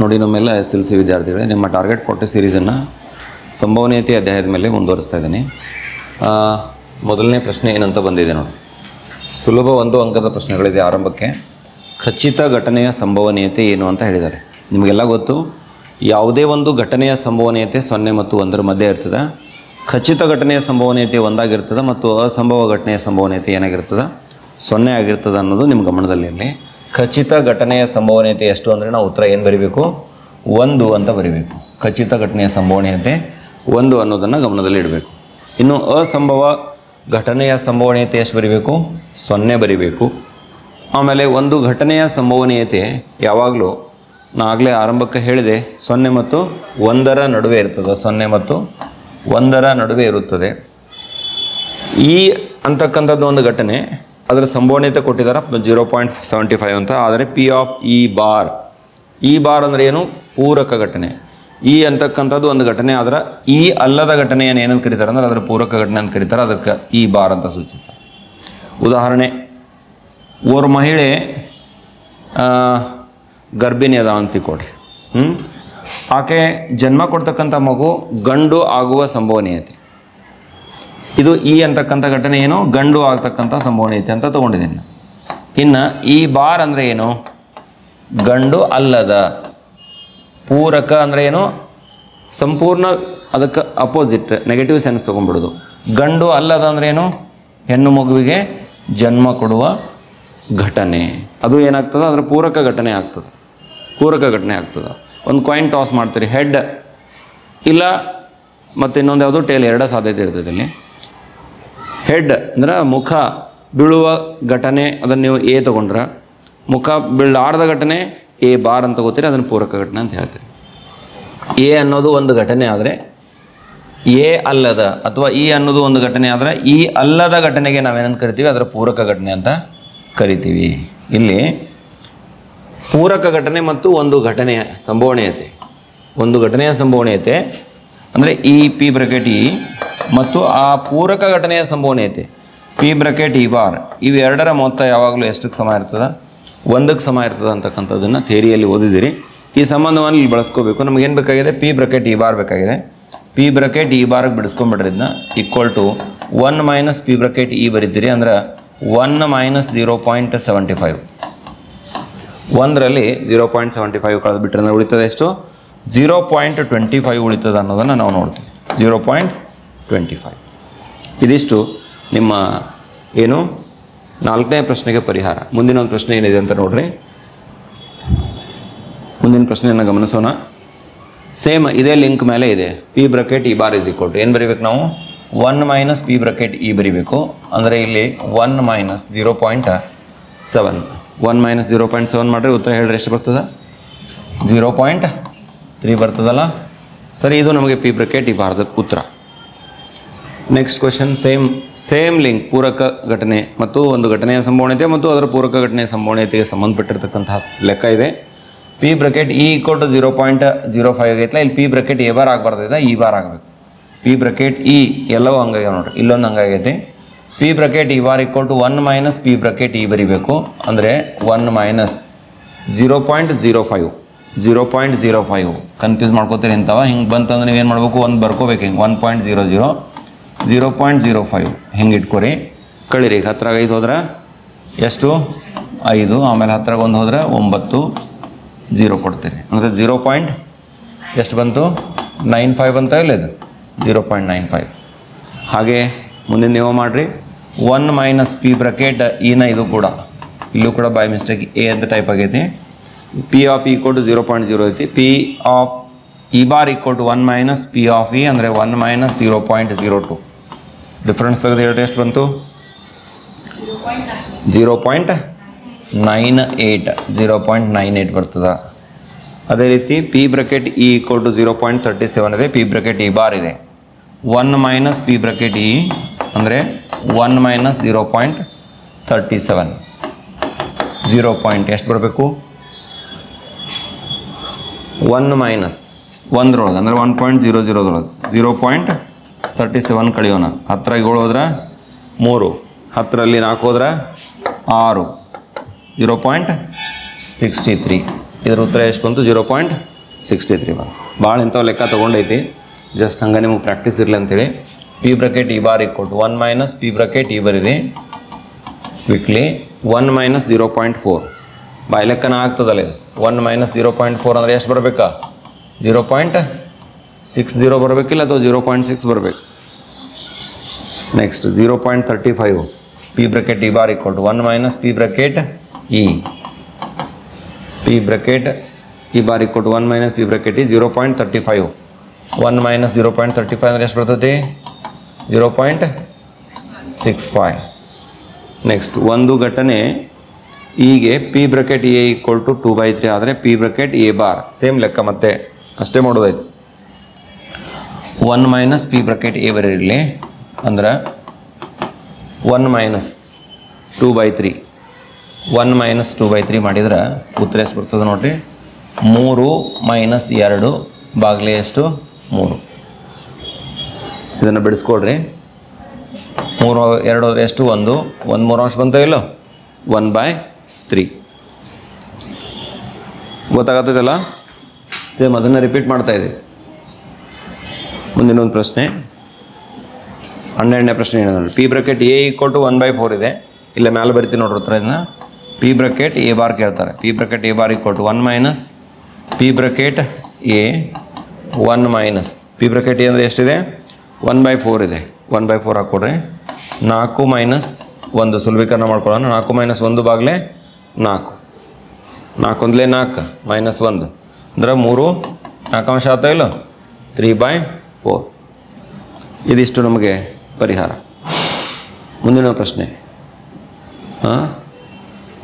ನೋಡಿ ನಮ್ಮೆಲ್ಲ SLC ವಿದ್ಯಾರ್ಥಿಗಳೇ, ನಿಮ್ಮ ಟಾರ್ಗೆಟ್ ಕೊಟ್ಟ ಸೀರೀಸನ್ನು ಸಂಭವನೀಯತೆ ಅಧ್ಯಾಯದ ಮೇಲೆ ಮುಂದುವರಿಸ್ತಾ ಇದ್ದೀನಿ. ಮೊದಲನೇ ಪ್ರಶ್ನೆ ಏನಂತ ಬಂದಿದೆ ನೋಡಿ. ಸುಲಭ 1 ಅಂಕದ ಪ್ರಶ್ನೆಗಳಿದೆ ಆರಂಭಕ್ಕೆ. ಖಚಿತ ಘಟನೆಯ ಸಂಭವನೀಯತೆ ಏನು ಅಂತ ಹೇಳಿದ್ದಾರೆ. ನಿಮಗೆಲ್ಲ ಗೊತ್ತು, ಯಾವುದೇ ಒಂದು ಘಟನೆಯ ಸಂಭವನೀಯತೆ 0 ಮತ್ತು 1 ಮಧ್ಯೆ ಇರ್ತದೆ. ಖಚಿತ ಘಟನೆಯ ಸಂಭವನೀಯತೆ 1 ಆಗಿರ್ತದೆ ಮತ್ತು ಅಸಂಭವ ಘಟನೆಯ ಸಂಭವನೀಯತೆ ಏನಾಗಿರ್ತದೆ, 0 ಆಗಿರ್ತದೆ ಅನ್ನೋದು ನಿಮ್ಮ ಗಮನದಲ್ಲಿರಲಿ. ಖಚಿತ ಘಟನೆಯ ಸಂಭವನೀಯತೆ ಎಷ್ಟು ಅಂದರೆ ನಾವು ಉತ್ತರ ಏನು ಬರೀಬೇಕು, 1 ಅಂತ ಬರೀಬೇಕು. ಖಚಿತ ಘಟನೆಯ ಸಂಭವನೀಯತೆ 1 ಅನ್ನೋದನ್ನು ಗಮನದಲ್ಲಿ ಇಡಬೇಕು. ಇನ್ನು ಅಸಂಭವ ಘಟನೆಯ ಸಂಭವನೀಯತೆ ಎಷ್ಟು ಬರೀಬೇಕು, 0 ಬರೀಬೇಕು. ಆಮೇಲೆ ಒಂದು ಘಟನೆಯ ಸಂಭವನೀಯತೆ ಯಾವಾಗಲೂ ನಾನು ಆಗಲೇ ಆರಂಭಕ್ಕೆ ಹೇಳಿದೆ 0 ಮತ್ತು 1 ನಡುವೆ ಇರ್ತದೆ. 0 ಮತ್ತು 1 ನಡುವೆ ಇರುತ್ತದೆ. ಈ ಅಂತಕ್ಕಂಥದ್ದು ಒಂದು ಘಟನೆ, ಅದರ ಸಂಭವನೀಯತೆ ಕೊಟ್ಟಿದ್ದಾರೆ 0.75 ಅಂತ. ಆದರೆ P ಆಫ್ ಇ ಬಾರ್, ಈ ಬಾರ್ ಅಂದರೆ ಏನು, ಪೂರಕ ಘಟನೆ. ಈ ಅಂತಕ್ಕಂಥದ್ದು ಒಂದು ಘಟನೆ, ಆದರೆ ಈ ಅಲ್ಲದ ಘಟನೆಯನ್ನು ಏನಂತ ಕರೀತಾರೆ ಅಂದರೆ ಅದರ ಪೂರಕ ಘಟನೆ ಅಂತ ಕರೀತಾರೆ. ಅದಕ್ಕೆ ಈ ಬಾರ್ ಅಂತ ಸೂಚಿಸ್ತಾರೆ. ಉದಾಹರಣೆ, ಓರ್ ಮಹಿಳೆ ಗರ್ಭಿಣಿ ಅದ ಅಂತ ಕೊಡ್ರಿ. ಆಕೆ ಜನ್ಮ ಕೊಡ್ತಕ್ಕಂಥ ಮಗು ಗಂಡು ಆಗುವ ಸಂಭವನೀಯತೆ, ಇದು ಈ ಅಂತಕ್ಕಂಥ ಘಟನೆ ಏನು, ಗಂಡು ಆಗ್ತಕ್ಕಂಥ ಸಂಭವನೀಯತೆ ಅಂತ ತೊಗೊಂಡಿದ್ದೀನಿ. ಇನ್ನು ಈ ಬಾರ್ ಅಂದರೆ ಏನು, ಗಂಡು ಅಲ್ಲದ. ಪೂರಕ ಅಂದರೆ ಏನು, ಸಂಪೂರ್ಣ ಅದಕ್ಕೆ ಅಪೋಸಿಟ್, ನೆಗೆಟಿವ್ ಸೆನ್ಸ್ ತೊಗೊಂಡ್ಬಿಡೋದು. ಗಂಡು ಅಲ್ಲದ ಅಂದರೆ ಏನು, ಹೆಣ್ಣು ಮಗುವಿಗೆ ಜನ್ಮ ಕೊಡುವ ಘಟನೆ. ಅದು ಏನಾಗ್ತದೆ, ಅದರ ಪೂರಕ ಘಟನೆ ಆಗ್ತದೆ. ಪೂರಕ ಘಟನೆ ಆಗ್ತದೆ. ಒಂದು ಕಾಯಿನ್ ಟಾಸ್ ಮಾಡ್ತೀರಿ, ಹೆಡ್ ಇಲ್ಲ ಮತ್ತು ಇನ್ನೊಂದು ಯಾವುದು ಟೇಲ್, 2 ಸಾಧ್ಯತೆ ಇರ್ತದೆ ಇಲ್ಲಿ. ಹೆಡ್ ಅಂದ್ರೆ ಮುಖ ಬೀಳುವ ಘಟನೆ, ಅದನ್ನು ನೀವು ಎ ತೊಗೊಂಡ್ರೆ, ಮುಖ ಬೀಳಾರ್ದ ಘಟನೆ ಎ ಬಾರ್ ಅಂತ ಗೊತ್ತೀರಿ, ಅದನ್ನು ಪೂರಕ ಘಟನೆ ಅಂತ ಹೇಳ್ತೀರಿ. ಎ ಅನ್ನೋದು ಒಂದು ಘಟನೆ ಆದರೆ ಎ ಅಲ್ಲದ, ಅಥವಾ ಇ ಅನ್ನೋದು ಒಂದು ಘಟನೆ ಆದರೆ ಈ ಅಲ್ಲದ ಘಟನೆಗೆ ನಾವೇನಂತ ಕರಿತೀವಿ, ಅದರ ಪೂರಕ ಘಟನೆ ಅಂತ ಕರಿತೀವಿ. ಇಲ್ಲಿ ಪೂರಕ ಘಟನೆ ಮತ್ತು ಒಂದು ಘಟನೆಯ ಸಂಭವನೀಯತೆ, ಒಂದು ಘಟನೆಯ ಸಂಭವನೀಯತೆ ಅಂದರೆ ಈ ಪಿ ಬ್ರಕೆಟ್ ಇ ಮತ್ತು ಆ ಪೂರಕ ಘಟನೆಯ ಸಂಭವನೀಯತೆ ಪಿ ಬ್ರಕೆಟ್ ಇ ಬಾರ್, ಇವೆರಡರ ಮೊತ್ತ ಯಾವಾಗಲೂ ಎಷ್ಟಕ್ಕೆ ಸಮ ಇರ್ತದೆ, 1ಕ್ಕೆ ಸಮ ಇರ್ತದೆ ಅಂತಕ್ಕಂಥದ್ದನ್ನು ಥಿಯರಿಯಲ್ಲಿ ಓದಿದ್ದೀರಿ. ಈ ಸಂಬಂಧವನ್ನು ಇಲ್ಲಿ ಬಳಸ್ಕೋಬೇಕು. ನಮಗೇನು ಬೇಕಾಗಿದೆ, ಪಿ ಬ್ರಕೆಟ್ ಇ ಬಾರ್ ಬೇಕಾಗಿದೆ. ಪಿ ಬ್ರಕೆಟ್ ಇ ಬಾರ್ಗೆ ಬಿಡಿಸ್ಕೊಂಡ್ಬಿಡ್ರಿ ಇದನ್ನ. Equal to 1 minus P bracket E ಬರೀತೀರಿ ಅಂದ್ರೆ 1 ಮೈನಸ್ 0.75. 1ರಲ್ಲಿ 0.75 ಕಳೆದು ಬಿಟ್ಟರೆ ಅಂದರೆ ಉಳಿತದೆ ಎಷ್ಟು, 0.25 ಉಳಿತದೆ ಅನ್ನೋದನ್ನು ನಾವು ನೋಡ್ತೀವಿ. 0.25. ಇದಿಷ್ಟು ನಿಮ್ಮ ಏನು 4ನೇ ಪ್ರಶ್ನೆಗೆ ಪರಿಹಾರ. ಮುಂದಿನ ಒಂದು ಪ್ರಶ್ನೆ ಏನಿದೆ ಅಂತ ನೋಡ್ರಿ. ಮುಂದಿನ ಪ್ರಶ್ನೆಯನ್ನು ಗಮನಿಸೋಣ. ಸೇಮ್ ಇದೇ ಲಿಂಕ್ ಮೇಲೆ ಇದೆ. P bracket E bar is equal to ಏನು ಬರೀಬೇಕು ನಾವು, 1 ಮೈನಸ್ ಪಿ ಬ್ರಕೆಟ್ ಇ ಬರೀಬೇಕು. ಅಂದರೆ ಇಲ್ಲಿ 1 ಮೈನಸ್ 0.7, 1 ಮೈನಸ್ 0.7 ಮಾಡಿರಿ, ಉತ್ತರ ಹೇಳ್ರಿ ಎಷ್ಟು ಬರ್ತದೆ, 0.3 ಬರ್ತದಲ್ಲ. ಸರಿ, ಇದು ನಮಗೆ ಪಿ ಬ್ರಕೆಟ್ ಇ ಬಾರ್ದ ಉತ್ತರ. ನೆಕ್ಸ್ಟ್ ಕ್ವೆಶನ್, ಸೇಮ್ ಲಿಂಕ್, ಪೂರಕ ಘಟನೆ ಮತ್ತು ಒಂದು ಘಟನೆಯ ಸಂಭವನೀಯತೆ ಮತ್ತು ಅದರ ಪೂರಕ ಘಟನೆಯ ಸಂಭವನೀಯತೆಗೆ ಸಂಬಂಧಪಟ್ಟಿರ್ತಕ್ಕಂತಹ ಲೆಕ್ಕ ಇದೆ. P bracket E equal to 0.05 ಆಗೈತಲ್ಲ, ಇಲ್ಲಿ ಪಿ ಬ್ರಕೆಟ್ ಎ ಬಾರ್ ಆಗಬಾರ್ದೈತೆ, ಇ ಬಾರ್ ಆಗಬೇಕು. ಪಿ ಬ್ರಕೆಟ್ ಇ ಎಲ್ಲವೂ ಹಂಗಾಗ್ಯಾವ ನೋಡ್ರಿ, ಇಲ್ಲೊಂದು ಹಂಗಾಗೈತೆ. P bracket E bar equal to 1 minus P bracket E ಬರೀಬೇಕು. ಅಂದರೆ 1 ಮೈನಸ್ 0.05, 0.05 ಕನ್ಫ್ಯೂಸ್ ಮಾಡ್ಕೋತೀರಿ ಇಂಥವ. ಹಿಂಗೆ ಬಂತಂದ್ರೆ ನೀವೇನು ಮಾಡಬೇಕು, ಒಂದು ಬರ್ಕೋಬೇಕು ಹಿಂಗೆ 1.00, 0.05 ಹಿಂಗೆ ಇಟ್ಕೊರಿ. ಕಳಿರಿ, 10 5 ಹೋದ್ರೆ ಎಷ್ಟು, 5. ಆಮೇಲೆ 10 1 ಹೋದ್ರೆ 9, 0 ಕೊಡ್ತೀರಿ. ಅಂದರೆ 0. ಎಷ್ಟು ಬಂತು, 95 ಅಂತ ಇಲ್ಲ, ಇದು 0.95. ಹಾಗೆ ಮುಂದೆ ನೀವು ಮಾಡಿರಿ. 1 ಮೈನಸ್ ಪಿ ಬ್ರಕೆಟ್ ಇನ, ಇದು ಕೂಡ ಇಲ್ಲೂ ಕೂಡ ಬೈ ಮಿಸ್ಟೇಕ್ ಎ ಅಂತ ಟೈಪ್ ಆಗೈತಿ. P of E equal to 0.0 ಐತಿ. P of E bar equal to 1 minus P of E ಅಂದರೆ 1 ಮೈನಸ್ 0.02. ಡಿಫ್ರೆನ್ಸ್ ತೆಗೆದು ಹೇಳ್ರಿ ಎಷ್ಟು ಬಂತು, 0.98 ಬರ್ತದೆ. ಅದೇ ರೀತಿ P bracket E equal to 0.37 ಇದೆ. ಪಿ ಬ್ರಕೆಟ್ ಇ ಬಾರ್ ಇದೆ. 1 ಮೈನಸ್ ಪಿ ಬ್ರಕೆಟ್ ಇ ಅಂದರೆ 1 ಮೈನಸ್ 0.37, 0. ಎಷ್ಟು ಬರಬೇಕು, 1 ಮೈನಸ್ 1 ಅಂದರೆ 1.00 0.37 ಕಳೆಯೋಣ. 10 7 ಹೋದ್ರೆ 3, 10ರಲ್ಲಿ 4 ಹೋದ್ರೆ 6, 0.63. ಇದರ ಉತ್ತರ ಎಷ್ಟು ಬಂತು? 0.63 ಬಂತು. ಭಾಳ ಇಂಥವು ಲೆಕ್ಕ ತೊಗೊಂಡೈತಿ, ಜಸ್ಟ್ ಹಂಗೆ ನಿಮಗೆ ಪ್ರಾಕ್ಟೀಸ್ ಇರಲಿ ಅಂತೇಳಿ. ಪಿ ಬ್ರಕೆಟ್ ಈ ಬಾರ್ ಇಕ್ಕೊಟ್ಟು 1 ಮೈನಸ್ ಪಿ ಬ್ರಕೆಟ್ ಈ ಬರೀರಿ ಕ್ವಿಕ್ಲಿ. 1 ಮೈನಸ್ 0.4 ಬಾಯ್ ಲೆಕ್ಕನ ಆಗ್ತದಲ್ಲ ಇದು. 1 ಮೈನಸ್ 0.4 ಅಂದರೆ ಎಷ್ಟು ಬರಬೇಕಾ? 0.60 ಬರಬೇಕಿಲ್ಲ ಅಥವಾ 0.6 ಬರಬೇಕು. ನೆಕ್ಸ್ಟ್ 0.35 ಪಿ ಬ್ರಕೆಟ್ ಈ ಬಾರ್ ಇಕ್ಕೊಟ್ಟು 1 ಮೈನಸ್ ಪಿ ಬ್ರಕೆಟ್ ಈ ಪಿ ಬ್ರಕೆಟ್ ಈ ಬಾರ್ ಇಕ್ಕೊಟ್ಟು 1 ಮೈನಸ್ ಪಿ ಬ್ರಕೆಟ್ ಈ 0.35. 1 ಮೈನಸ್ 0.35 ಅಂದರೆ ಎಷ್ಟು ಬರ್ತೈತಿ? 0.65. ನೆಕ್ಸ್ಟ್ ಒಂದು ಘಟನೆ ಹೀಗೆ P bracket A equal to 2/3 ಆದರೆ P bracket A bar same ಲೆಕ್ಕ ಮತ್ತೆ ಅಷ್ಟೇ ಮಾಡೋದೈತಿ. 1 ಮೈನಸ್ ಪಿ ಬ್ರಕೆಟ್ ಎ ಬರೀರಲಿ ಅಂದ್ರೆ 1 ಮೈನಸ್ 2/3 1 ಮೈನಸ್ 2/3 ಮಾಡಿದ್ರೆ ಉತ್ತರ ಎಷ್ಟು ಬರ್ತದೆ ನೋಡಿರಿ? 3 ಮೈನಸ್ 2 ಬಾಗಿಲೆ ಎಷ್ಟು? 3. ಇದನ್ನು ಬಿಡಿಸ್ಕೊಡ್ರಿ. 3 2 ಎಷ್ಟು? 1 1 3 ಅಂಶ ಬಂತ ಇಲ್ಲೋ? 1/3 ಗೊತ್ತಾಗತ್ತದಲ್ಲ? ಸೇಮ್ ಅದನ್ನು ರಿಪೀಟ್ ಮಾಡ್ತಾ ಇದ್ದೀವಿ. ಮುಂದಿನ ಒಂದು ಪ್ರಶ್ನೆ, 12ನೇ ಪ್ರಶ್ನೆ ಏನು ನೋಡಿ. P bracket A equal to 1/4 ಇದೆ. ಇಲ್ಲ ಮೇಲೆ ಬರಿತೀನಿ ನೋಡ್ರಿ ಉತ್ತರ. ಇದನ್ನ ಪಿ ಬ್ರಕೆಟ್ ಎ ಬಾರ್ ಕೇಳ್ತಾರೆ. P bracket A bar equal to 1 minus P bracket A 1 minus P bracket A ಅಂದರೆ ಎಷ್ಟಿದೆ? 1/4 ಇದೆ. 1/4 ಹಾಕ್ಕೊಡ್ರಿ. 4 ಮೈನಸ್ 1 ಸುಲಭೀಕರಣ ಮಾಡ್ಕೊಳ್ಳೋಣ. 4 ಮೈನಸ್ 1 ಬಾಗಿಲೆ 4. 4 ಒಂದಲೇ 4 ಮೈನಸ್ 1 ಅಂದ್ರೆ 3 4 ಅಂಶ ಆಗ್ತಾ ಇಲ್ಲ? 3/4. ಇದಿಷ್ಟು ನಮಗೆ ಪರಿಹಾರ. ಮುಂದಿನ ಪ್ರಶ್ನೆ,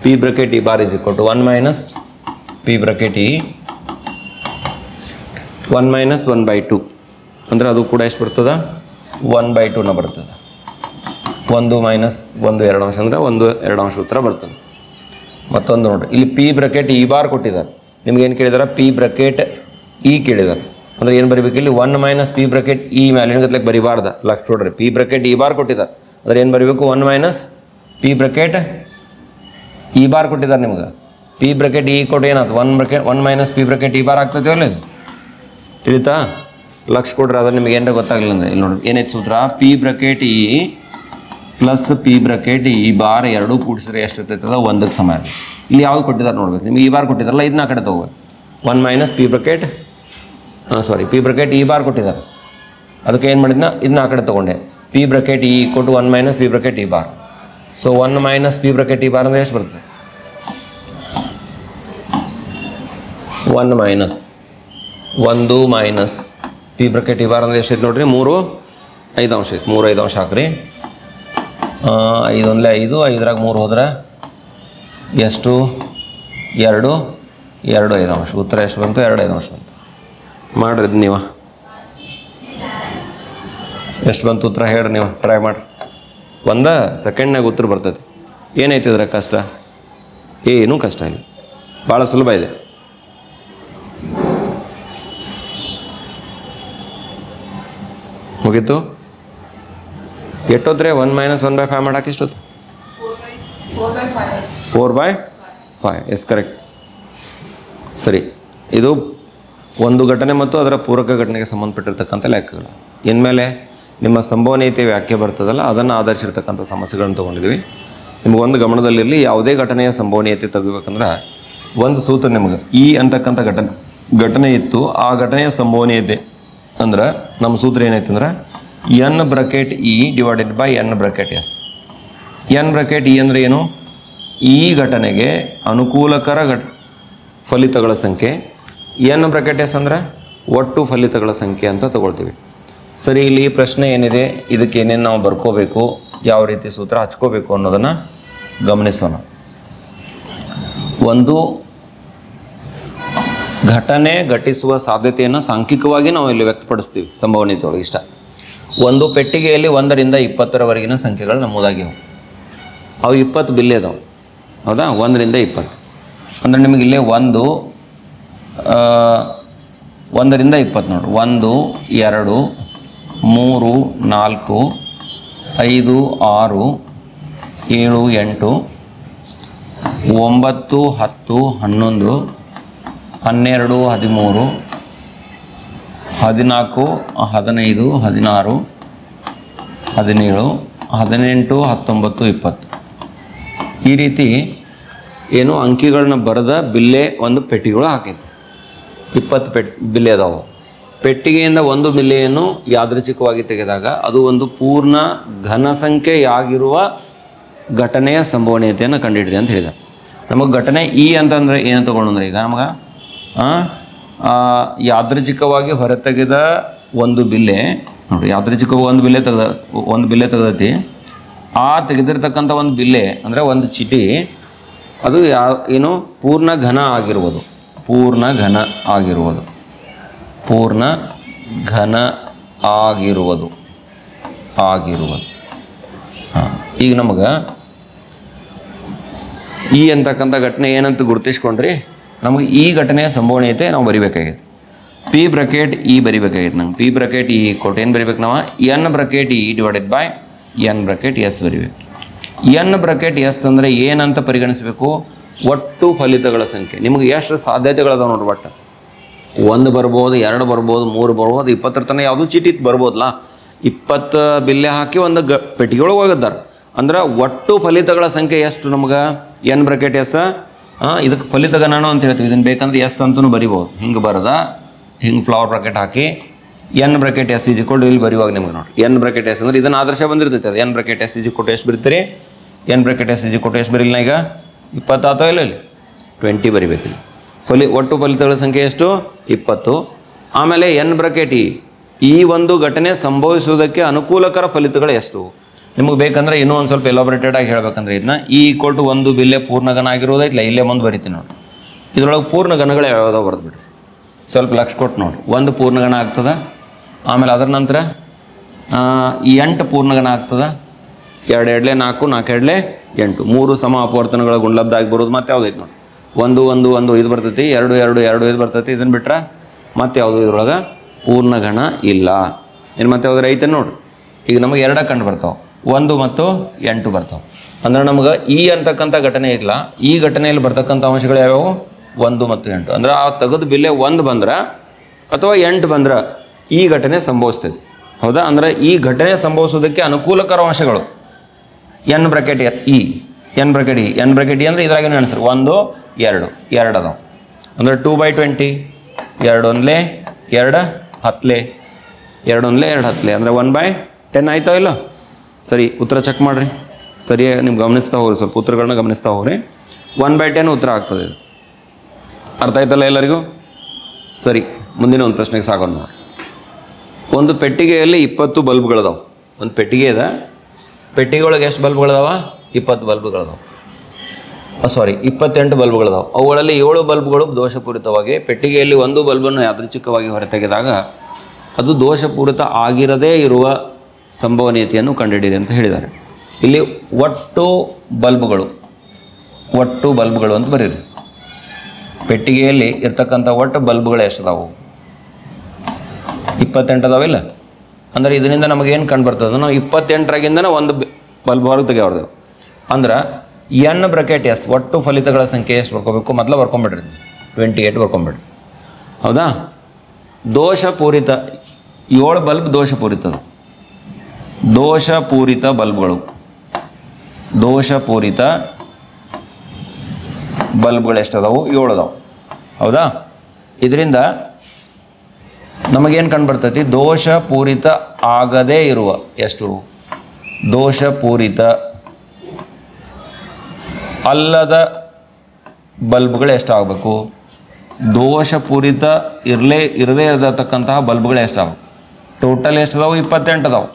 P bracket E bar is equal to 1 minus P bracket E 1 minus 1/2 ಅಂದರೆ ಅದು ಕೂಡ ಎಷ್ಟು ಬರ್ತದೆ? 1/2ನ ಬರ್ತದೆ. 1 ಮೈನಸ್ 1 2 ಅಂಶ ಅಂದರೆ 1 2 ಅಂಶ ಉತ್ತರ ಬರ್ತದೆ. ಮತ್ತೊಂದು ನೋಡಿರಿ, ಇಲ್ಲಿ ಪಿ ಬ್ರಕೆಟ್ ಇ ಬಾರ್ ಕೊಟ್ಟಿದ್ದಾರೆ. ನಿಮ್ಗೇನು ಕೇಳಿದಾರೆ? ಪಿ ಬ್ರಕೆಟ್ ಇ ಕೇಳಿದ್ದಾರೆ. ಅಂದರೆ ಏನು ಬರೀಬೇಕು ಇಲ್ಲಿ? 1 ಮೈನಸ್ ಪಿ ಬ್ರಕೆಟ್ ಇ ಮ್ಯಾಲಿನ ಗತ್ಲೆಗೆ ಬರಿಬಾರ್ದು. ಲಕ್ಷ ನೋಡ್ರಿ, ಪಿ ಬ್ರಕೆಟ್ ಇ ಬಾರ್ ಕೊಟ್ಟಿದ್ದಾರೆ. ಅಂದರೆ ಏನು ಬರೀಬೇಕು? 1 minus P bracket E bar ಕೊಟ್ಟಿದ್ದಾರೆ ನಿಮ್ಗೆ. ಪಿ ಬ್ರಕೆಟ್ ಇ ಕೊಟ್ಟು ಏನಾಯ್ತು? 1 minus P bracket E bar ಆಗ್ತದೆ ಅಲ್ಲ? ಇದು ತಿಳಿತಾ? ಲಕ್ಷ ಕೊಡ್ರಿ. ಅದ್ರ ನಿಮ್ಗೆ ಏನಾರ ಗೊತ್ತಾಗಲಿಲ್ಲ ಅಂದರೆ ಇಲ್ಲಿ ನೋಡ್ರಿ ಏನೈತೆ ಸೂತ್ರ? P bracket E plus P bracket E bar ಎರಡೂ ಕೂಡಿಸಿದ್ರೆ ಎಷ್ಟು ಇರ್ತೈತದ? 1ಕ್ಕೆ ಸಮ. ಇಲ್ಲಿ ಯಾವ್ದು ಕೊಟ್ಟಿದ್ದಾರೆ ನೋಡ್ಬೇಕು. ನಿಮ್ಗೆ ಇ ಬಾರ್ ಕೊಟ್ಟಿದ್ದಾರಲ್ಲ, ಇದನ್ನ ಆ ಕಡೆ ತೊಗೋಬೇಕು. 1 minus P bracket P bracket E bar ಕೊಟ್ಟಿದ್ದಾರೆ. ಅದಕ್ಕೆ ಏನು ಮಾಡಿದ್ನ? ಇದನ್ನ ಆ ಕಡೆ ತೊಗೊಂಡೆ. ಪಿ ಬ್ರಕೆಟ್ ಇ ಕೊಟ್ಟು 1 minus P bracket E bar. So 1 minus P bracket E bar ಅಂದರೆ ಎಷ್ಟು ಬರ್ತದೆ? 1 minus 1 minus P bracket E bar ಅಂದರೆ ಎಷ್ಟೈತೆ ನೋಡ್ರಿ? 3 5 ಅಂಶ ಐತೆ. 3 5 ಅಂಶ ಹಾಕ್ರಿ. 5 ಒಂದಲೇ 5, 5ರಾಗ 3 ಹೋದ್ರೆ ಎಷ್ಟು? 2 2 5 ಅಂಶ. ಉತ್ತರ ಎಷ್ಟು ಬಂತು? 2 5 ಅಂಶ ಬಂತು. ಮಾಡ್ರಿ ನೀವು ಎಷ್ಟು ಬಂತು ಉತ್ತರ ಹೇಳ್ರಿ. ನೀವು ಟ್ರೈ ಮಾಡಿರಿ. 1 ಸೆಕೆಂಡ್ನಾಗ ಉತ್ತರ ಬರ್ತದೆ. ಏನೈತಿ ಇದ್ರೆ ಕಷ್ಟ? ಏನೂ ಕಷ್ಟ ಇಲ್ಲ, ಭಾಳ ಸುಲಭ ಇದೆ. ಮುಗೀತು. ಎಷ್ಟೊತ್ರೆ? 1 ಮೈನಸ್ 1/5 ಮಾಡಕ್ಕೆ ಎಷ್ಟೊತ್ತು? 4/5. Yes correct. ಸರಿ, ಇದು ಒಂದು ಘಟನೆ ಮತ್ತು ಅದರ ಪೂರಕ ಘಟನೆಗೆ ಸಂಬಂಧಪಟ್ಟಿರ್ತಕ್ಕಂಥ ಲೆಕ್ಕಗಳು. ಇನ್ಮೇಲೆ ನಿಮ್ಮ ಸಂಭವನೀಯತೆ ವ್ಯಾಖ್ಯೆ ಬರ್ತದಲ್ಲ, ಅದನ್ನು ಆಧರಿಸಿರ್ತಕ್ಕಂಥ ಸಮಸ್ಯೆಗಳನ್ನು ತೊಗೊಂಡಿದ್ವಿ. ನಿಮಗೊಂದು ಗಮನದಲ್ಲಿರಲಿ, ಯಾವುದೇ ಘಟನೆಯ ಸಂಭವನೀಯತೆ ತೆಗಿಬೇಕಂದ್ರೆ ಒಂದು ಸೂತ್ರ ನಿಮಗೆ ಈ ಅಂತಕ್ಕಂಥ ಘಟನೆ ಇತ್ತು, ಆ ಘಟನೆಯ ಸಂಭವನೀಯತೆ ಅಂದ್ರೆ ನಮ್ಮ ಸೂತ್ರ ಏನೈತೆ ಅಂದ್ರೆ N bracket E divided by N bracket S. N bracket E ಅಂದರೆ ಏನು? ಈ ಘಟನೆಗೆ ಅನುಕೂಲಕರ ಫಲಿತಗಳ ಸಂಖ್ಯೆ. ಎನ್ ಬ್ರಕೆಟ್ ಎಸ್ ಅಂದರೆ ಒಟ್ಟು ಫಲಿತಗಳ ಸಂಖ್ಯೆ ಅಂತ ತಗೊಳ್ತೀವಿ. ಸರಿ, ಇಲ್ಲಿ ಪ್ರಶ್ನೆ ಏನಿದೆ, ಇದಕ್ಕೆ ಏನೇನು ನಾವು ಬರ್ಕೋಬೇಕು, ಯಾವ ರೀತಿ ಸೂತ್ರ ಹಚ್ಕೋಬೇಕು ಅನ್ನೋದನ್ನು ಗಮನಿಸೋಣ. ಒಂದು ಘಟನೆ ಘಟಿಸುವ ಸಾಧ್ಯತೆಯನ್ನು ಸಾಂಖ್ಯಿಕವಾಗಿ ನಾವು ಇಲ್ಲಿ ವ್ಯಕ್ತಪಡಿಸ್ತೀವಿ ಸಂಭವನೀಯತೆ ಒಳಗೆ. ಇಷ್ಟ ಒಂದು ಪೆಟ್ಟಿಗೆಯಲ್ಲಿ 1ರಿಂದ 20ರವರೆಗಿನ ಸಂಖ್ಯೆಗಳು ನಮೂದಾಗಿವೆ. ಅವು 20 ಬಿಲ್ಲೆ ಅದಾವೆ, ಹೌದಾ? 1ರಿಂದ 20 ಅಂದರೆ ನಿಮಗೆ ಇಲ್ಲೇ 1 1ರಿಂದ 20 ನೋಡ್ರಿ. 1 2 3 4 5 6 7 8 9 10 11 12, 13, 14, 15, 16, 17, 18, 19, 20 ಈ ರೀತಿ ಏನು ಅಂಕಿಗಳನ್ನ ಬರೆದ ಬಿಲ್ಲೆ ಒಂದು ಪೆಟ್ಟಿಗಳು ಹಾಕಿದೆ. 20 ಬಿಲ್ಲೆ ಅದಾವು. ಪೆಟ್ಟಿಗೆಯಿಂದ ಒಂದು ಬಿಲ್ಲೆಯನ್ನು ಯಾದೃಚ್ಛಿಕವಾಗಿ ತೆಗೆದಾಗ ಅದು ಒಂದು ಪೂರ್ಣ ಘನ ಸಂಖ್ಯೆಯಾಗಿರುವ ಘಟನೆಯ ಸಂಭವನೀಯತೆಯನ್ನು ಕಂಡುಹಿಡಿದೆ ಅಂತ ಹೇಳಿದ. ನಮಗೆ ಘಟನೆ ಇ ಅಂತಂದರೆ ಏನು ತಗೊಂಡ್ರೆ ಈಗ ನಮಗೆ ಯಾದೃಚ್ಛಿಕವಾಗಿ ಹೊರತೆಗೆದ ಒಂದು ಬಿಲ್ಲೆ ನೋಡಿ, ಯಾದೃಚ್ಛಿಕವಾಗಿ ಒಂದು ಬಿಲ್ಲೆ ತೆಗೆದೈತಿ. ಆ ತೆಗೆದಿರ್ತಕ್ಕಂಥ ಒಂದು ಬಿಲ್ಲೆ ಅಂದರೆ ಒಂದು ಚೀಟಿ ಅದು ಏನು ಪೂರ್ಣ ಘನ ಆಗಿರುವುದು, ಪೂರ್ಣ ಘನ ಆಗಿರುವುದು ಹಾಂ. ಈಗ ನಮಗೆ ಈ ಅಂತಕ್ಕಂಥ ಘಟನೆ ಏನಂತ ಗುರುತಿಸ್ಕೊಂಡ್ರಿ, ನಮಗೆ ಈ ಘಟನೆಯ ಸಂಭವನೀಯತೆ ನಾವು ಬರಿಬೇಕಾಗಿದೆ. ಪಿ ಬ್ರಕೆಟ್ ಇ ಬರಿಬೇಕಾಗಿತ್ತು. ನಂಗೆ ಪಿ ಬ್ರಕೆಟ್ ಇ ಕೊಟ್ಟು ಏನು ಬರಿಬೇಕು ನಾವು, N bracket E divided by N bracket S ಬರಿಬೇಕು. ಎನ್ ಬ್ರಕೆಟ್ ಎಸ್ ಅಂದರೆ ಏನಂತ ಪರಿಗಣಿಸಬೇಕು, ಒಟ್ಟು ಫಲಿತಗಳ ಸಂಖ್ಯೆ. ನಿಮಗೆ ಎಷ್ಟು ಸಾಧ್ಯತೆಗಳದಾವೆ ನೋಡ್ರಿ, ಒಟ್ಟು 1 ಬರ್ಬೋದು, 2 ಬರ್ಬೋದು, 3 ಬರ್ಬೋದು, 20 ತನಕ ಯಾವುದೂ ಚೀಟಿ ಬರ್ಬೋದಲ್ಲ. 20 ಬಿಲ್ಲೆ ಹಾಕಿ ಒಂದು ಪೆಟ್ಟಿಗೆ ಒಳಗೆ ಹೋಗಿದ್ದಾರೆ ಅಂದ್ರೆ ಒಟ್ಟು ಫಲಿತಗಳ ಸಂಖ್ಯೆ ಎಷ್ಟು ನಮ್ಗೆ ಎನ್ ಬ್ರಕೆಟ್ ಎಸ್. ಇದಕ್ಕೆ ಫಲಿತಗಣನ ಅಂತ ಹೇಳ್ತೀವಿ. ಇದನ್ನು ಬೇಕಂದ್ರೆ ಎಸ್ ಅಂತಲೂ ಬರಿಬೋದು. ಹಿಂಗೆ ಬರದ ಹಿಂಗೆ ಫ್ಲವರ್ ಬ್ರಕೆಟ್ ಹಾಕಿ ಎನ್ ಬ್ರಕೆಟ್ ಎಸ್ ಈಜಿ ಕೊಟ್ಟು ಇಲ್ಲಿ ಬರೆಯುವಾಗ ನಿಮ್ಗೆ ನೋಡಿ ಎನ್ ಬ್ರಕೆಟ್ ಎಸ್ ಅಂದ್ರೆ ಇದನ್ನು ಆದರ್ಶ ಬಂದಿರ್ತೈತೆ. ಅದು ಎನ್ ಬ್ರಕೆಟ್ ಎಸ್ ಈಜಿ ಕೊಟ್ಟು ಎಷ್ಟು ಬರೀತೀರಿ, ಎನ್ ಬ್ರಕೆಟ್ ಎಸ್ ಈಜಿ ಕೊಟ್ಟು ಎಷ್ಟು ಬರಿಲ್ಲ ಈಗ 20 ಆತೋ ಇಲ್ಲ, ಇಲ್ಲಿ 20 ಬರಿಬೇಕು. ಒಟ್ಟು ಫಲಿತಗಳ ಸಂಖ್ಯೆ ಎಷ್ಟು 20. ಆಮೇಲೆ ಎನ್ ಬ್ರಕೆಟ್ ಈ ಒಂದು ಘಟನೆ ಸಂಭವಿಸುವುದಕ್ಕೆ ಅನುಕೂಲಕರ ಫಲಿತಗಳು ಎಷ್ಟು. ನಿಮಗೆ ಬೇಕಂದ್ರೆ ಇನ್ನೂ ಒಂದು ಸ್ವಲ್ಪ ಎಲಾಬ್ರೇಟೆಡ್ ಆಗಿ ಹೇಳ್ಬೇಕಂದ್ರೆ ಇದನ್ನ ಇ ಈಕ್ವಲ್ ಟು ಒಂದು ಬಿಲ್ಲೆ ಪೂರ್ಣಘನ ಆಗಿರೋದೈತಿಲ್ಲ, ಇಲ್ಲೇ ಮುಂದೆ ಬರಿತೀನಿ ನೋಡಿ. ಇದರೊಳಗೆ ಪೂರ್ಣಘನಗಳು ಯಾವ್ಯಾವ ಬರೆದ್ಬಿಡ್ರಿ, ಸ್ವಲ್ಪ ಲಕ್ಷ ಕೊಟ್ಟು ನೋಡಿ. 1 ಪೂರ್ಣಘನ ಆಗ್ತದೆ, ಆಮೇಲೆ ಅದರ ನಂತರ 8 ಪೂರ್ಣಘನ ಆಗ್ತದೆ, 2 2 4 4 2 8 3 ಸಮ ಅಪವರ್ತನಗಳ ಗುಂಡ್ಲಬ್ದಾಗಿ ಬರೋದು. ಮತ್ತೆ ಯಾವುದೈತೆ ನೋಡಿ 1 1 1 ಇದು ಬರ್ತೈತಿ, 2 2 2 ಇದು ಬರ್ತೈತಿ. ಇದನ್ನು ಬಿಟ್ರೆ ಮತ್ತೆ ಯಾವುದು ಇದ್ರೊಳಗೆ ಪೂರ್ಣಘನ ಇಲ್ಲ. ಏನು ಮತ್ತೆ ಯಾವ್ದಾರು ಐತೆ ನೋಡ್ರಿ. ಈಗ ನಮಗೆ 2 ಕಂಡು ಬರ್ತಾವೆ, 1 ಮತ್ತು 8 ಬರ್ತಾವೆ. ಅಂದ್ರೆ ನಮ್ಗೆ ಈ ಅಂತಕ್ಕಂಥ ಘಟನೆ ಇಲ್ಲ. ಈ ಘಟನೆಯಲ್ಲಿ ಬರ್ತಕ್ಕಂಥ ಅಂಶಗಳು ಯಾವ್ಯಾವು 1 ಮತ್ತು 8. ಅಂದ್ರೆ ಆ ತೆಗೆದು ಬಿಲ್ಲೆ 1 ಬಂದ್ರೆ ಅಥವಾ 8 ಬಂದ್ರೆ ಈ ಘಟನೆ ಸಂಭವಿಸ್ತದೆ. ಹೌದಾ? ಅಂದ್ರೆ ಈ ಘಟನೆ ಸಂಭವಿಸೋದಕ್ಕೆ ಅನುಕೂಲಕರ ಅಂಶಗಳು N bracket E, N bracket E, N bracket E ಅಂದರೆ ಇದ್ರಾಗೇನು ಅನ್ಸರು 1 2 2 ಅದಾವೆ. ಅಂದರೆ 2/20, 2 1 2 10, 2 1 2 10 ಅಂದರೆ 1/10 ಆಯ್ತಾ ಇಲ್ಲ? ಸರಿ, ಉತ್ತರ ಚೆಕ್ ಮಾಡಿರಿ. ಸರಿಯಾಗಿ ನೀವು ಗಮನಿಸ್ತಾ ಹೋಗ್ರಿ, ಸ್ವಲ್ಪ ಉತ್ತರಗಳನ್ನ ಗಮನಿಸ್ತಾ ಹೋಗ್ರಿ. 1/10 ಉತ್ತರ ಆಗ್ತದೆ. ಇದು ಅರ್ಥ ಆಯ್ತಲ್ಲ ಎಲ್ಲರಿಗೂ? ಸರಿ, ಮುಂದಿನ ಒಂದು ಪ್ರಶ್ನೆಗೆ ಸಾಗೋಣ ನೋಡಿ. ಒಂದು ಪೆಟ್ಟಿಗೆಯಲ್ಲಿ 20 ಬಲ್ಬ್ಗಳದಾವೆ. ಒಂದು ಪೆಟ್ಟಿಗೆ ಇದೆ, ಪೆಟ್ಟಿಗೆ ಒಳಗೆ ಎಷ್ಟು ಬಲ್ಬ್ಗಳದಾವ? 20 ಬಲ್ಬ್ಗಳದಾವೆ. 28 ಬಲ್ಬ್ಗಳದಾವೆ. ಅವುಗಳಲ್ಲಿ 7 ಬಲ್ಬ್ಗಳು ದೋಷಪೂರಿತವಾಗಿ, ಪೆಟ್ಟಿಗೆಯಲ್ಲಿ 1 ಬಲ್ಬನ್ನು ಯಾದೃಚ್ಛಿಕವಾಗಿ ಹೊರತೆಗೆದಾಗ ಅದು ದೋಷಪೂರಿತ ಆಗಿರದೇ ಇರುವ ಸಂಭವನೀಯತೆಯನ್ನು ಕಂಡುಹಿಡಿಯಿರಿ ಅಂತ ಹೇಳಿದ್ದಾರೆ. ಇಲ್ಲಿ ಒಟ್ಟು ಬಲ್ಬ್ಗಳು ಅಂತ ಬರೀರಿ. ಪೆಟ್ಟಿಗೆಯಲ್ಲಿ ಇರ್ತಕ್ಕಂಥ ಒಟ್ಟು ಬಲ್ಬ್ಗಳು ಎಷ್ಟದಾವು? 28 ಅದಾವಿಲ್ಲ? ಅಂದರೆ ಇದರಿಂದ ನಮಗೇನು ಕಂಡು ಬರ್ತದೆ, ನಾವು 28ರಾಗಿಂದನೇ ಒಂದು ಬಲ್ಬ್ ಹೊರಗೆ ತೆಗೆಯವ್ರದೇವು. ಅಂದ್ರೆ ಎನ್ ಬ್ರಕೆಟ್ ಎಸ್ ಒಟ್ಟು ಫಲಿತಗಳ ಸಂಖ್ಯೆ ಎಷ್ಟು ಬರ್ಕೋಬೇಕು? ಮೊದಲು ಬರ್ಕೊಂಬಿಡ್ರಿ, 28 ಬರ್ಕೊಂಬಿಡ್ರಿ. ಹೌದಾ? ದೋಷಪೂರಿತ 7 ಬಲ್ಬ್ ದೋಷಪೂರಿತ ಬಲ್ಬ್ಗಳು, ದೋಷಪೂರಿತ ಬಲ್ಬ್ಗಳು ಎಷ್ಟದಾವು? 7 ಅದಾವು. ಹೌದಾ? ಇದರಿಂದ ನಮಗೇನು ಕಂಡು ಬರ್ತೈತಿ? ದೋಷಪೂರಿತ ಆಗದೇ ಇರುವ ಎಷ್ಟು? ದೋಷಪೂರಿತ ಅಲ್ಲದ ಬಲ್ಬ್ಗಳು ಎಷ್ಟಾಗಬೇಕು? ದೋಷಪೂರಿತ ಇರದೇ ಇರತಕ್ಕಂತಹ ಬಲ್ಬ್ಗಳು ಎಷ್ಟಾಗಬೇಕು? ಟೋಟಲ್ ಎಷ್ಟದಾವು? 28 ಅದಾವೆ.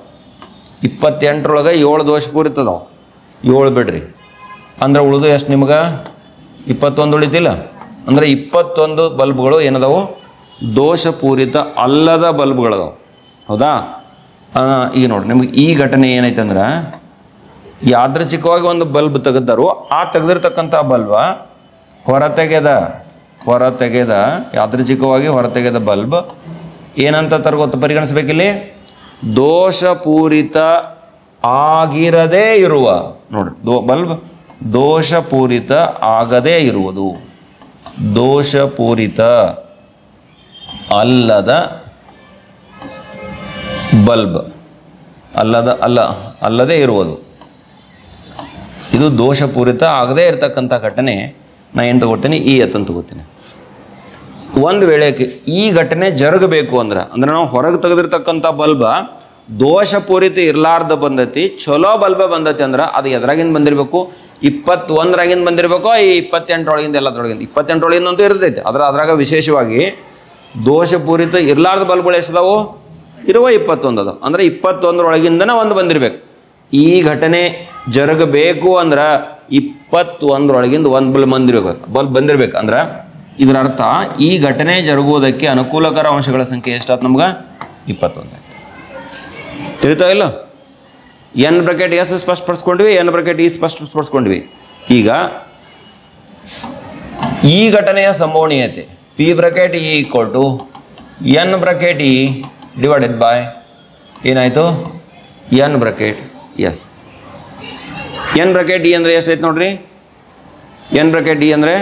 28ರೊಳಗೆ 7 ದೋಷಪೂರಿತ ಅದಾವೆ. 7 ಬಿಡ್ರಿ, ಅಂದ್ರೆ ಉಳಿದು ಎಷ್ಟು ನಿಮ್ಗೆ? 21 ಉಳಿತಿಲ್ಲ. ಅಂದರೆ 21 ಬಲ್ಬ್ಗಳು ಏನದಾವು? ದೋಷಪೂರಿತ ಅಲ್ಲದ ಬಲ್ಬ್ಗಳದಾವೆ. ಹೌದಾ? ಈಗ ನೋಡಿ, ನಿಮ್ಗೆ ಈ ಘಟನೆ ಏನೈತೆ ಅಂದ್ರೆ ಯಾದೃಚ್ಛಿಕವಾಗಿ ಒಂದು ಬಲ್ಬ್ ತೆಗೆದರು. ಆ ತೆಗೆದಿರ್ತಕ್ಕಂಥ ಬಲ್ಬ ಹೊರತೆಗೆದ ಯಾದೃಚ್ಛಿಕವಾಗಿ ಹೊರತೆಗೆದ ಬಲ್ಬ್ ಏನಂತ ಪರಿಗಣಿಸ್ಬೇಕಿಲ್ಲಿ? ದೋಷಪೂರಿತ ಆಗಿರದೇ ಇರುವ, ನೋಡ್ರಿ, ಬಲ್ಬ್ ದೋಷಪೂರಿತ ಆಗದೇ ಇರುವುದು. ದೋಷಪೂರಿತ ಅಲ್ಲದ ಬಲ್ಬ್ ಅಲ್ಲದೇ ಇರುವುದು. ಇದು ದೋಷಪೂರಿತ ಆಗದೇ ಇರತಕ್ಕಂಥ ಘಟನೆ. ನಾನು ಏನು ತಗೋತೀನಿ? ಈ ಎತ್ತನ್ನು ತಗೋತೀನಿ. ಒಂದು ವೇಳೆ ಈ ಘಟನೆ ಜರುಗಬೇಕು ಅಂದ್ರೆ ನಾವು ಹೊರಗೆ ತೆಗೆದಿರ್ತಕ್ಕಂಥ ಬಲ್ಬ ದೋಷಪೂರಿತ ಇರಲಾರ್ದ ಬಂದತಿ, ಚಲೋ ಬಲ್ಬ ಬಂದತಿ ಅಂದ್ರೆ ಅದು ಎದ್ರಾಗಿಂದ ಬಂದಿರಬೇಕು? 21ರಾಗಿಂದ ಬಂದಿರಬೇಕು, ಈ 28ರೊಳಗಿಂದ ಎಲ್ಲದ್ರೊಳಗಿಂದ. 28ರೊಳಗಿಂದ ಅಂತೂ ಇರ್ತೈತೆ. ಅದ್ರಾಗ ವಿಶೇಷವಾಗಿ ದೋಷಪೂರಿತ ಇರಲಾರ್ದ ಬಲ್ಬ್ಗಳು ಎಷ್ಟಿದಾವು? ಇರುವ 21 ಅದಾವ. ಅಂದ್ರೆ 21ರೊಳಗಿಂದನೇ ಒಂದು ಬಂದಿರಬೇಕು. ಈ ಘಟನೆ ಜರುಗಬೇಕು ಅಂದ್ರೆ 21ರೊಳಗಿಂದ ಒಂದು ಬಲ್ಬ್ ಬಂದಿರ್ಬೇಕು. ಅಂದ್ರೆ ಇದರ ಅರ್ಥ ಈ ಘಟನೆ ಜರುಗುವುದಕ್ಕೆ ಅನುಕೂಲಕರ ಅಂಶಗಳ ಸಂಖ್ಯೆ ಎಷ್ಟಾಯ್ತು? ನಮ್ಗೆ 21 ಆಯ್ತು. ತಿಳಿತಾ ಇಲ್ಲ? ಎನ್ ಬ್ರಾಕೆಟ್ ಎಸ್ ಸ್ಪಷ್ಟಪಡಿಸ್ಕೊಂಡ್ವಿ, ಎನ್ ಬ್ರಾಕೆಟ್ ಇ ಸ್ಪಷ್ಟಪಡಿಸ್ಕೊಂಡ್ವಿ. ಈಗ ಈ ಘಟನೆಯ ಸಂಭವನೀಯತೆ P bracket E equal to N bracket E divided by ಏನಾಯಿತು? N bracket S. N bracket E ಅಂದರೆ ಎಷ್ಟೈತೆ ನೋಡ್ರಿ? ಎನ್ ಬ್ರಾಕೆಟ್ ಇ ಅಂದರೆ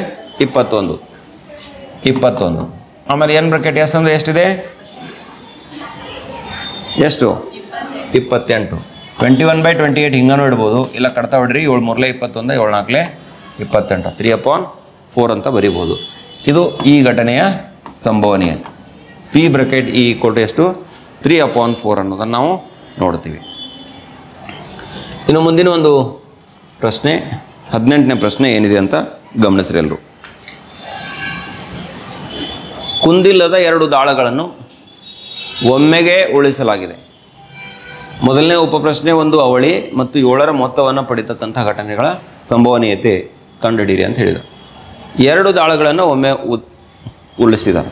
21. ಆಮೇಲೆ ಎನ್ ಬ್ರಾಕೆಟ್ ಎಸ್ ಅಂದರೆ ಎಷ್ಟಿದೆ? ಎಷ್ಟು? 28. 21/28 ಹಿಂಗನೂ ಇಡ್ಬೋದು, ಇಲ್ಲ ಕಟ್ತಾ ಬಿಡ್ರಿ. 7 3 21, 7 4 28, 3/4 ಅಂತ ಬರಿಬೋದು. ಇದು ಈ ಘಟನೆಯ ಸಂಭವನೀಯತೆ. P bracket E equal to ಎಷ್ಟು? 3/4 ಅನ್ನೋದನ್ನು ನಾವು ನೋಡ್ತೀವಿ. ಇನ್ನು ಮುಂದಿನ ಒಂದು ಪ್ರಶ್ನೆ, 18ನೇ ಪ್ರಶ್ನೆ ಏನಿದೆ ಅಂತ ಗಮನಿಸ್ರಿ ಎಲ್ಲರೂ. ಕುಂದಿಲ್ಲದ 2 ದಾಳಗಳನ್ನು ಒಮ್ಮೆಗೆ ಉಳಿಸಲಾಗಿದೆ. ಮೊದಲನೇ ಉಪಪ್ರಶ್ನೆ ಒಂದು ಅವಳಿ ಮತ್ತು 7ರ ಮೊತ್ತವನ್ನು ಪಡಿತಕ್ಕಂಥ ಘಟನೆಗಳ ಸಂಭವನೀಯತೆ ಕಂಡುಹಿಡಿಯಿರಿ ಅಂತ ಹೇಳಿದ. 2 ದಾಳಗಳನ್ನು ಒಮ್ಮೆ ಉಳಿಸಿದ್ದಾರೆ.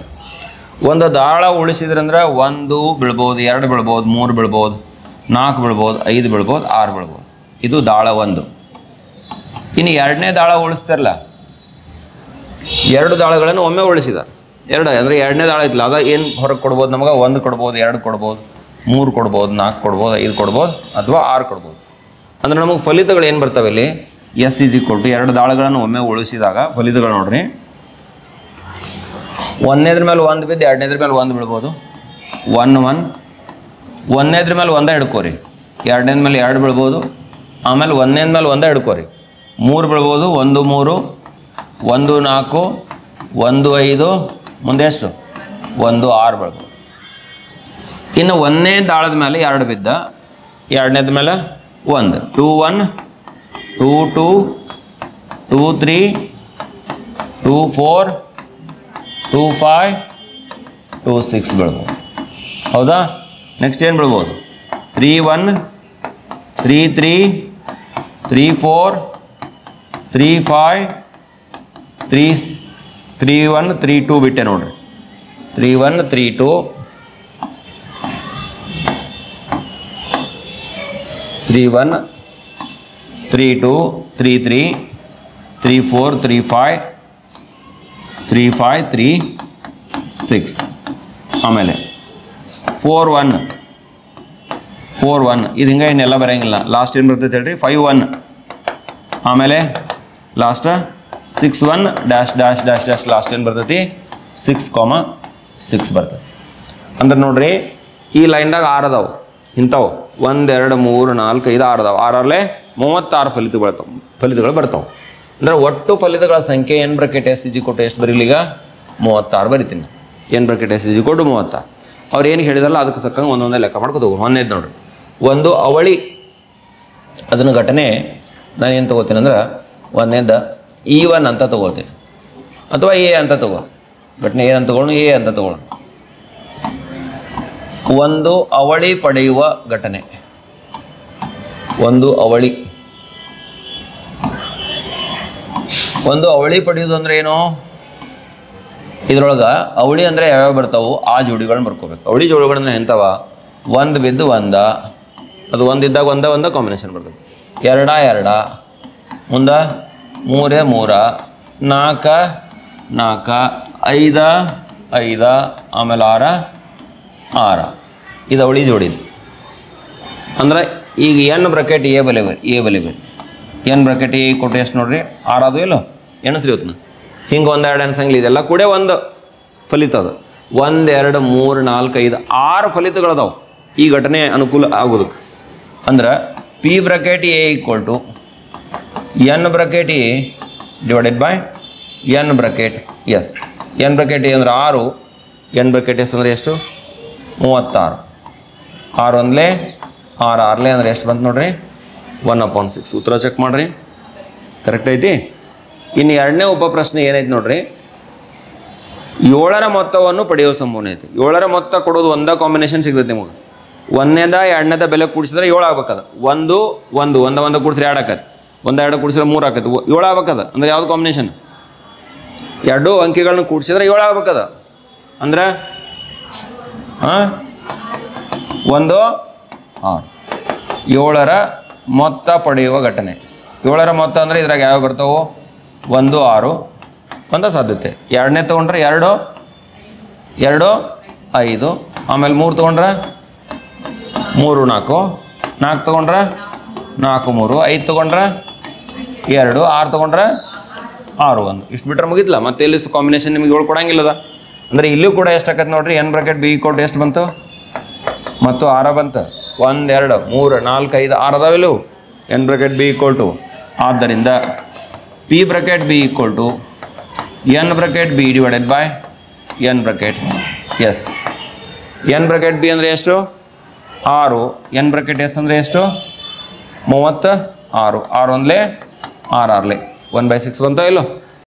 ಒಂದು ದಾಳ ಉಳಿಸಿದ್ರಂದ್ರೆ 1 ಬೀಳ್ಬೋದು, 2 ಬೀಳ್ಬೋದು, 3 ಬೀಳ್ಬೋದು, 4 ಬೀಳ್ಬೋದು, 5 ಬೀಳ್ಬೋದು, 6 ಬೀಳ್ಬೋದು. ಇದು ದಾಳ 1. ಇನ್ನು 2ನೇ ದಾಳ ಉಳಿಸ್ತಾರಲ್ಲ, 2 ದಾಳಗಳನ್ನು ಒಮ್ಮೆ ಉಳಿಸಿದ್ದಾರೆ. 2 ಅಂದರೆ 2ನೇ ದಾಳ ಐತಿಲ್ಲ, ಅದ ಏನು ಹೊರಗೆ ಕೊಡ್ಬೋದು? ನಮಗೆ 1 ಕೊಡ್ಬೋದು, 2 ಕೊಡ್ಬೋದು, 3 ಕೊಡ್ಬೋದು, 4 ಕೊಡ್ಬೋದು, 5 ಕೊಡ್ಬೋದು, ಅಥವಾ 6 ಕೊಡ್ಬೋದು. ಅಂದರೆ ನಮಗೆ ಫಲಿತಗಳು ಏನು ಬರ್ತವೆ ಇಲ್ಲಿ? ಎಸ್ ಈಸ್ ಈಕ್ವಲ್ ಟು 2 ದಾಳಗಳನ್ನು ಒಮ್ಮೆ ಉಳಿಸಿದಾಗ ಫಲಿತಗಳು ನೋಡ್ರಿ. 1ನೇದ್ರ ಮೇಲೆ 1 ಬಿದ್ದು 2ನೇದ್ರ ಮೇಲೆ 1 ಬೀಳ್ಬೋದು. 1 1 1ನೇದ್ರ ಮೇಲೆ 1 ಹಿಡ್ಕೋರಿ, 2ನೇದ ಮೇಲೆ 2 ಬೀಳ್ಬೋದು. ಆಮೇಲೆ 1ನೇದ ಮೇಲೆ 1 ಹಿಡ್ಕೋರಿ, 3 ಬೀಳ್ಬೋದು. 1 3 1 4 1 5 ಮುಂದೆ ಎಷ್ಟು? 1 6 ಬೀಳ್ಬೋದು. ಇನ್ನು 1ನೇ ದಾಳದ ಮೇಲೆ 2 ಬಿದ್ದ, 2ನೇದ ಮೇಲೆ 1, 2 1 2 2 2 3 2 4 2 5 2 6 ಬೀಳ್ಬೋದು. ಹೌದಾ? ನೆಕ್ಸ್ಟ್ ಏನು ಬೀಳ್ಬೋದು? 3 1 3 3 3 4 3 5 3 1 3 2 ಬಿಟ್ಟೆ ನೋಡ್ರಿ. 3 1 3 2 3 1 3 2 3 3 3 4 3 5 3 5 3 6. ಆಮೇಲೆ 4 1 4 1 ಇದು ಹಿಂಗೆ ಇನ್ನೆಲ್ಲ ಬರೋಂಗಿಲ್ಲ. ಲಾಸ್ಟ್ ಏನು ಬರ್ತೈತೆ ಹೇಳ್ರಿ? 5 1. ಆಮೇಲೆ last 6 1 dash dash dash dash last ಏನು ಬರ್ತೈತಿ? 6,6 ಬರ್ತದೆ. ಅಂದ್ರೆ ನೋಡ್ರಿ, ಈ ಲೈನ್ದಾಗ 6 ಅದಾವೆ ಇಂಥವು. 1 2 3 4 5 6 ಅದಾವೆ. 6 36 ಫಲಿತಗಳು ಬರ್ತಾವೆ. ಅಂದ್ರೆ ಒಟ್ಟು ಫಲಿತಗಳ ಸಂಖ್ಯೆ ಎನ್ ಬ್ರಾಕೆಟ್ ಎಸ್ ಇಜಿ ಕೊಟ್ಟು ಎಷ್ಟು ಬರೀಲಿ? ಈಗ 36 ಬರಿತೀನಿ. ಎನ್ ಬ್ರಾಕೆಟ್ ಎಸ್ ಇಜಿ ಕೊಟ್ಟು 36. ಅವ್ರು ಏನು ಹೇಳಿದಾರಲ್ಲ ಅದಕ್ಕೆ ಸಕ್ಕಂಗೆ ಒಂದೊಂದೇ ಲೆಕ್ಕ ಮಾಡ್ಕೊ ತಗೋ. 1ನೇದು ನೋಡ್ರಿ, ಒಂದು ಅವಳಿ ಅದನ್ನು ಘಟನೆ ನಾನು ಏನು ತೊಗೋತೀನಿ ಅಂದ್ರೆ 1ನೇದ E1 ಅಂತ ತೊಗೊಳ್ತೀನಿ, ಅಥವಾ ಎ ಅಂತ ತಗೋ. ಘಟನೆ ಏನಂತ ತಗೊಳ್ಳೋಣ? ಎ ಅಂತ ತಗೊಳ್ಳೋಣ. ಒಂದು ಅವಳಿ ಪಡೆಯುವ ಘಟನೆ, ಒಂದು ಅವಳಿ ಪಡೆಯುವುದು ಅಂದ್ರೆ ಏನು? ಇದ್ರೊಳಗೆ ಅವಳಿ ಅಂದರೆ ಯಾವ್ಯಾವ ಬರ್ತಾವು ಆ ಜೋಡಿಗಳನ್ನ ಬರ್ಕೋಬೇಕು. ಅವಳಿ ಜೋಡಿಗಳನ್ನ ಎಂಥವ? 1 ಬಿದ್ದು 1, ಅದು 1 ಇದ್ದಾಗ 1 ಕಾಂಬಿನೇಷನ್ ಬರ್ತದೆ. 2 2 ಮುಂದೆ 3 3 4 4 5 5 ಆಮೇಲೆ 6 6. ಇದು ಅವಳಿ ಜೋಡಿ. ಅಂದ್ರೆ ಈಗ ಎನ್ ಬ್ರಾಕೆಟ್ ಎ ಬಲಿಬೇಕು. ಎನ್ ಬ್ರಾಕೆಟ್ ಎ ಕೊಟ್ಟು ಎಷ್ಟು ನೋಡ್ರಿ? 6 ಅದು ಇಲ್ಲೋ? ಎಣಸ್ರಿ ಇವತ್ತು ಹಿಂಗೆ 1 2 ಅನ್ಸಂಗಿಲ್ಲ, ಇದೆಲ್ಲ ಕೂಡ ಒಂದು ಫಲಿತ ಅದು. 1 2 3 4 5 6 ಫಲಿತಗಳದಾವು ಈ ಘಟನೆ ಅನುಕೂಲ ಆಗೋದಕ್ಕೆ. ಅಂದ್ರೆ P bracket A equal to N bracket A divided by N bracket S. N bracket A ಅಂದ್ರೆ 6, ಎನ್ ಬ್ರಾಕೆಟ್ ಎಸ್ ಅಂದರೆ ಎಷ್ಟು 36. 6 ಒಂದಲೇ 6 6ಲೇ ಅಂದರೆ ಎಷ್ಟು ಬಂತು ನೋಡ್ರಿ 1/6. ಉತ್ತರ ಚೆಕ್ ಮಾಡಿರಿ, ಕರೆಕ್ಟ್ ಐತಿ. ಇನ್ನು ಎರಡನೇ ಉಪಪ್ರಶ್ನೆ ಏನೈತಿ ನೋಡ್ರಿ, 7ರ ಮೊತ್ತವನ್ನು ಪಡೆಯುವ ಸಂಭಾವನೆ ಐತಿ. 7ರ ಮೊತ್ತ ಕೊಡೋದು ಒಂದೇ ಕಾಂಬಿನೇಷನ್ ಸಿಗ್ತೈತೆ ನಿಮಗೆ. 1ನೇದ 2ನೇದ ಬೆಲೆ ಕೂಡಿಸಿದ್ರೆ 7 ಆಗ್ಬೇಕದ. 1 1 1 1 ಕೂಡಿಸಿದ್ರೆ 2 ಆಕತಿ, 1 2 ಕೂಡಿಸಿದ್ರೆ 3 ಆಕತಿ, 7 ಆಗ್ಬೇಕದ. ಅಂದ್ರೆ ಯಾವ್ದು ಕಾಂಬಿನೇಷನ್? 2 ಅಂಕಿಗಳನ್ನ ಕೂಡಿಸಿದ್ರೆ 7 ಆಗ್ಬೇಕದ. ಅಂದ್ರೆ 1 6. 7ರ ಮೊತ್ತ ಪಡೆಯುವ ಘಟನೆ. 7ರ ಮೊತ್ತ ಅಂದರೆ ಇದ್ರಾಗ ಯಾವ ಬರ್ತಾವೋ 1 6 ಒಂದು ಸಾಧ್ಯತೆ. 2ನೇ ತೊಗೊಂಡ್ರೆ 2 2 5, ಆಮೇಲೆ 3 ತೊಗೊಂಡ್ರೆ 3 4, 4 ತೊಗೊಂಡ್ರೆ 4 3, 5 ತೊಗೊಂಡ್ರೆ 2, 6 ತೊಗೊಂಡ್ರೆ 6 1. ಇಷ್ಟು ಬಿಟ್ರೆ ಮುಗಿದ್ಲ. ಮತ್ತೆ ಇಲ್ಲಿ ಕಾಂಬಿನೇಷನ್ ನಿಮಗೆ 7 ಕೊಡಂಗಿಲ್ಲದ. ಅಂದರೆ ಇಲ್ಲೂ ಕೂಡ ಎಷ್ಟು ಆಕೈತೆ ನೋಡ್ರಿ, N bracket B equal to ಎಷ್ಟು ಬಂತು ಮತ್ತು 6 ಬಂತು. 1 2 3 4 5 6 ಅದಾವಿಲ್ಲವು N bracket B equal to. ಆದ್ದರಿಂದ P bracket B equal to N bracket B divided by N bracket S. N bracket B ಅಂದರೆ ಎಷ್ಟು 6, ಎನ್ ಬ್ರಾಕೆಟ್ ಎಸ್ ಅಂದರೆ ಎಷ್ಟು 36. 6 ಒಂದಲೇ 6 6ಲೇ 1/6 ಬಂತ ಇಲ್ಲೋ.